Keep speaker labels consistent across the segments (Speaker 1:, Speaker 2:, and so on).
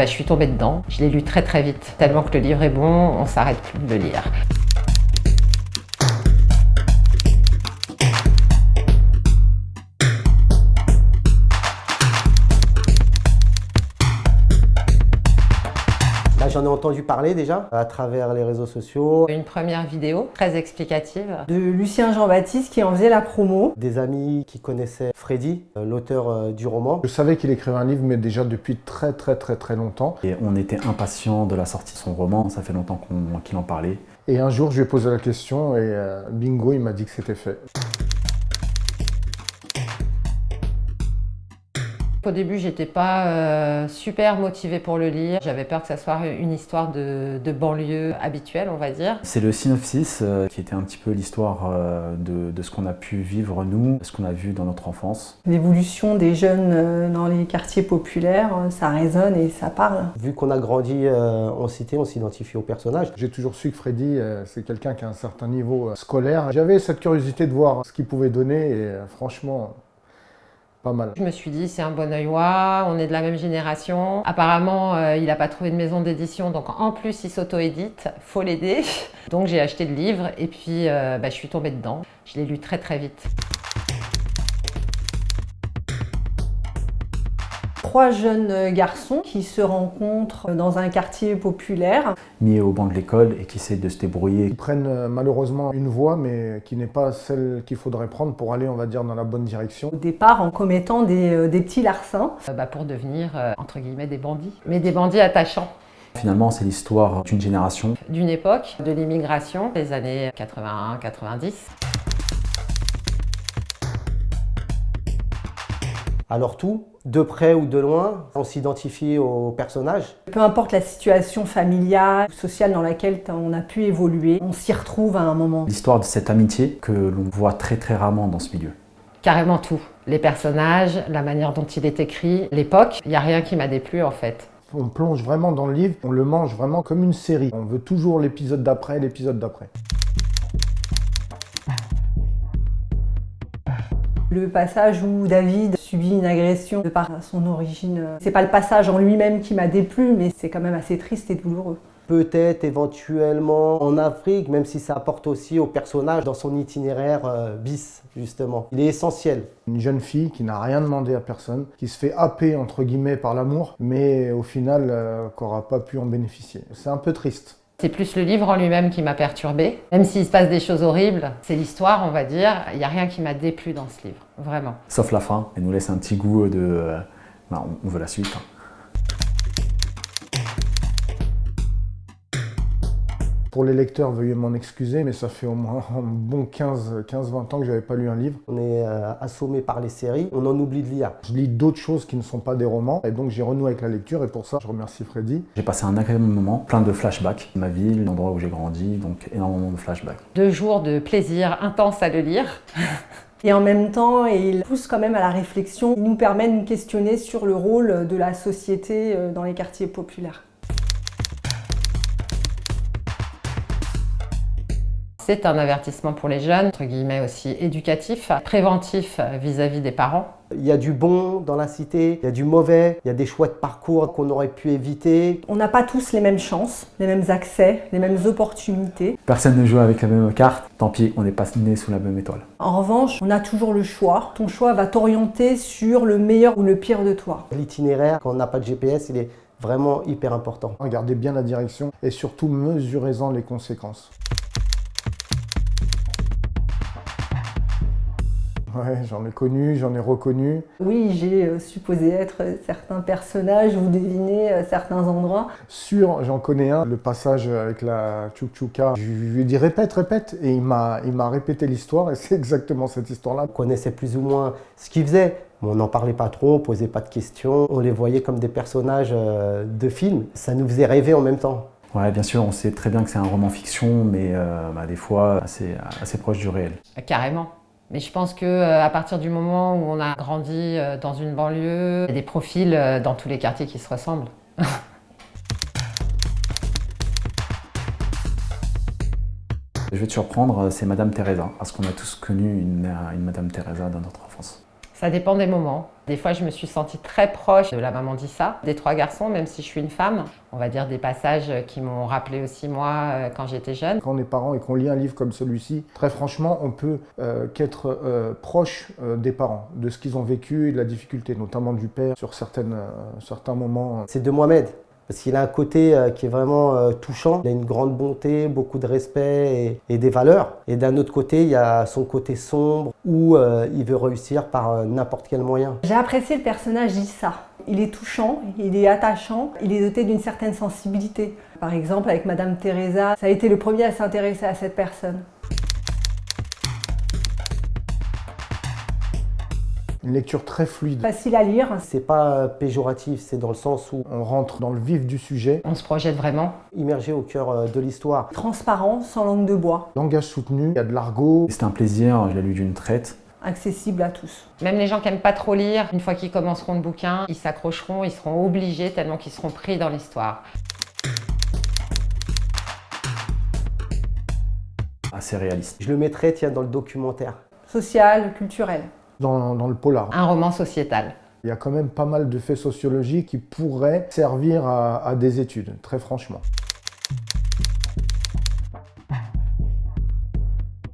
Speaker 1: Je suis tombée dedans, je l'ai lu très très vite, tellement que le livre est bon, on s'arrête plus de le lire.
Speaker 2: J'en ai entendu parler déjà à travers les réseaux sociaux.
Speaker 1: Une première vidéo très explicative
Speaker 3: de Lucien Jean-Baptiste qui en faisait la promo.
Speaker 2: Des amis qui connaissaient Freddy, l'auteur du roman.
Speaker 4: Je savais qu'il écrivait un livre, mais déjà depuis très longtemps.
Speaker 5: Et on était impatients de la sortie de son roman, ça fait longtemps qu'il en parlait.
Speaker 4: Et un jour, je lui ai posé la question et bingo, il m'a dit que c'était fait.
Speaker 1: Au début, j'étais pas super motivée pour le lire. J'avais peur que ça soit une histoire de banlieue habituelle, on va dire.
Speaker 5: C'est le synopsis qui était un petit peu l'histoire de ce qu'on a pu vivre nous, ce qu'on a vu dans notre enfance.
Speaker 3: L'évolution des jeunes dans les quartiers populaires, ça résonne et ça parle.
Speaker 2: Vu qu'on a grandi en cité, on s'identifie au personnage.
Speaker 4: J'ai toujours su que Freddy, c'est quelqu'un qui a un certain niveau scolaire. J'avais cette curiosité de voir ce qu'il pouvait donner et franchement, pas mal.
Speaker 1: Je me suis dit, c'est un bon oeillois, on est de la même génération. Apparemment, il n'a pas trouvé de maison d'édition, donc en plus, il s'auto-édite, faut l'aider. Donc j'ai acheté le livre et puis je suis tombée dedans. Je l'ai lu très très vite.
Speaker 3: 3 jeunes garçons qui se rencontrent dans un quartier populaire.
Speaker 5: Mis au banc de l'école et qui essaient de se débrouiller.
Speaker 4: Ils prennent malheureusement une voie, mais qui n'est pas celle qu'il faudrait prendre pour aller, on va dire, dans la bonne direction.
Speaker 3: Au départ, en commettant des petits larcins.
Speaker 1: Pour devenir, entre guillemets, des bandits. Mais des bandits attachants.
Speaker 5: Finalement, c'est l'histoire d'une génération.
Speaker 1: D'une époque, de l'immigration, des années 81-90.
Speaker 2: Alors tout, de près ou de loin, on s'identifie au personnage.
Speaker 3: Peu importe la situation familiale ou sociale dans laquelle on a pu évoluer, on s'y retrouve à un moment.
Speaker 5: L'histoire de cette amitié que l'on voit très rarement dans ce milieu.
Speaker 1: Carrément tout. Les personnages, la manière dont il est écrit, l'époque, il n'y a rien qui m'a déplu en fait.
Speaker 4: On plonge vraiment dans le livre, on le mange vraiment comme une série. On veut toujours l'épisode d'après, l'épisode d'après.
Speaker 3: Le passage où David subit une agression de par son origine, c'est pas le passage en lui-même qui m'a déplu, mais c'est quand même assez triste et douloureux.
Speaker 2: Peut-être éventuellement en Afrique, même si ça apporte aussi au personnage dans son itinéraire bis, justement. Il est essentiel.
Speaker 4: Une jeune fille qui n'a rien demandé à personne, qui se fait happer entre guillemets par l'amour, mais au final, qui n'aura pas pu en bénéficier. C'est un peu triste.
Speaker 1: C'est plus le livre en lui-même qui m'a perturbée. Même s'il se passe des choses horribles, c'est l'histoire, on va dire. Il n'y a rien qui m'a déplu dans ce livre, vraiment.
Speaker 5: Sauf la fin, elle nous laisse un petit goût de... on veut la suite.
Speaker 4: Pour les lecteurs, veuillez m'en excuser, mais ça fait au moins un bon 15-20 ans que je n'avais pas lu un livre.
Speaker 2: On est assommé par les séries, on en oublie de lire.
Speaker 4: Je lis d'autres choses qui ne sont pas des romans, et donc j'ai renoué avec la lecture, et pour ça, je remercie Freddy.
Speaker 5: J'ai passé un agréable moment, plein de flashbacks. Ma ville, l'endroit où j'ai grandi, donc énormément de flashbacks.
Speaker 1: 2 jours de plaisir intense à le lire.
Speaker 3: Et en même temps, il pousse quand même à la réflexion. Il nous permet de nous questionner sur le rôle de la société dans les quartiers populaires.
Speaker 1: C'est un avertissement pour les jeunes, entre guillemets aussi éducatif, préventif vis-à-vis des parents.
Speaker 2: Il y a du bon dans la cité, il y a du mauvais, il y a des choix de parcours qu'on aurait pu éviter.
Speaker 3: On n'a pas tous les mêmes chances, les mêmes accès, les mêmes opportunités.
Speaker 5: Personne ne joue avec la même carte, tant pis, on n'est pas né sous la même étoile.
Speaker 3: En revanche, on a toujours le choix. Ton choix va t'orienter sur le meilleur ou le pire de toi.
Speaker 2: L'itinéraire, quand on n'a pas de GPS, il est vraiment hyper important.
Speaker 4: Regardez bien la direction et surtout mesurez-en les conséquences. Ouais, j'en ai connu, j'en ai reconnu.
Speaker 3: Oui, j'ai supposé être certains personnages ou deviner certains endroits.
Speaker 4: Sûr, j'en connais un, le passage avec la tchouk-tchouka. Je lui ai dit répète, et il m'a répété l'histoire et c'est exactement cette histoire-là.
Speaker 2: On connaissait plus ou moins ce qu'ils faisaient. On n'en parlait pas trop, on posait pas de questions. On les voyait comme des personnages de films. Ça nous faisait rêver en même temps.
Speaker 5: Ouais, bien sûr, on sait très bien que c'est un roman fiction, mais des fois assez proche du réel.
Speaker 1: Carrément. Mais je pense qu'à partir du moment où on a grandi dans une banlieue, il y a des profils dans tous les quartiers qui se ressemblent.
Speaker 5: Je vais te surprendre, c'est Madame Teresa, parce qu'on a tous connu une Madame Teresa dans notre enfance.
Speaker 1: Ça dépend des moments. Des fois, je me suis sentie très proche de la maman d'Issa, des 3 garçons, même si je suis une femme. On va dire des passages qui m'ont rappelé aussi moi quand j'étais jeune.
Speaker 4: Quand on est parent et qu'on lit un livre comme celui-ci, très franchement, on peut qu'être proche des parents, de ce qu'ils ont vécu et de la difficulté, notamment du père sur certains moments.
Speaker 2: C'est de Mohamed, parce qu'il a un côté qui est vraiment touchant. Il a une grande bonté, beaucoup de respect et des valeurs. Et d'un autre côté, il y a son côté sombre où il veut réussir par n'importe quel moyen.
Speaker 3: J'ai apprécié le personnage d'Issa. Il est touchant, il est attachant, il est doté d'une certaine sensibilité. Par exemple, avec Madame Teresa, ça a été le premier à s'intéresser à cette personne.
Speaker 4: Une lecture très fluide.
Speaker 3: Facile à lire.
Speaker 2: C'est pas péjoratif, c'est dans le sens où
Speaker 4: On rentre dans le vif du sujet.
Speaker 1: On se projette vraiment.
Speaker 2: immergé au cœur de l'histoire.
Speaker 3: Transparent, sans langue de bois.
Speaker 4: Langage soutenu, il y a de l'argot.
Speaker 5: C'était un plaisir, je l'ai lu d'une traite.
Speaker 3: Accessible à tous.
Speaker 1: Même les gens qui n'aiment pas trop lire, une fois qu'ils commenceront le bouquin, ils s'accrocheront, ils seront obligés tellement qu'ils seront pris dans l'histoire.
Speaker 5: Assez réaliste.
Speaker 2: Je le mettrais, tiens, dans le documentaire.
Speaker 3: Social, culturel.
Speaker 4: Dans le polar.
Speaker 1: Un roman sociétal.
Speaker 4: Il y a quand même pas mal de faits sociologiques qui pourraient servir à des études, très franchement.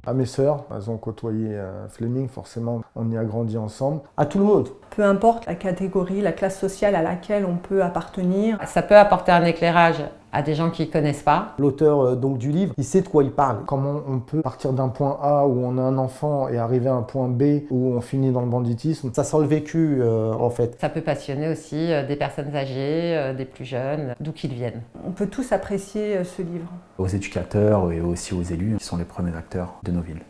Speaker 4: À mes sœurs, elles ont côtoyé Fleming, forcément, on y a grandi ensemble.
Speaker 2: À tout le monde.
Speaker 3: Peu importe la catégorie, la classe sociale à laquelle on peut appartenir.
Speaker 1: Ça peut apporter un éclairage à des gens qui ne connaissent pas.
Speaker 2: L'auteur donc du livre, il sait de quoi il parle.
Speaker 4: Comment on peut partir d'un point A où on a un enfant et arriver à un point B où on finit dans le banditisme.
Speaker 2: Ça sent le vécu en fait.
Speaker 1: Ça peut passionner aussi des personnes âgées, des plus jeunes, d'où qu'ils viennent.
Speaker 3: On peut tous apprécier ce livre.
Speaker 5: Aux éducateurs et aussi aux élus, qui sont les premiers acteurs de nos villes.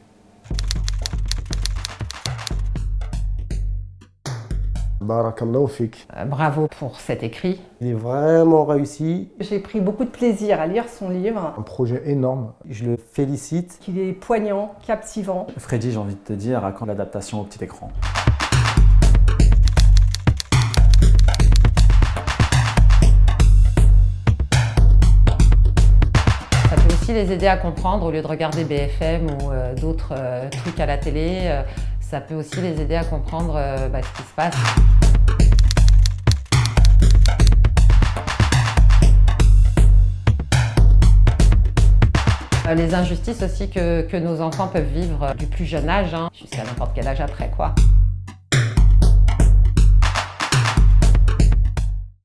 Speaker 4: Barakallahu fik.
Speaker 1: Bravo pour cet écrit.
Speaker 2: Il est vraiment réussi.
Speaker 3: J'ai pris beaucoup de plaisir à lire son livre,
Speaker 4: Un projet énorme.
Speaker 2: Je le félicite.
Speaker 3: qu'il est poignant, captivant.
Speaker 5: Freddy, j'ai envie de te dire, à quand l'adaptation au petit écran?
Speaker 1: Ça peut aussi les aider à comprendre, au lieu de regarder BFM ou d'autres trucs à la télé, ça peut aussi les aider à comprendre ce qui se passe. Les injustices aussi que nos enfants peuvent vivre du plus jeune âge, jusqu'à n'importe quel âge après, quoi.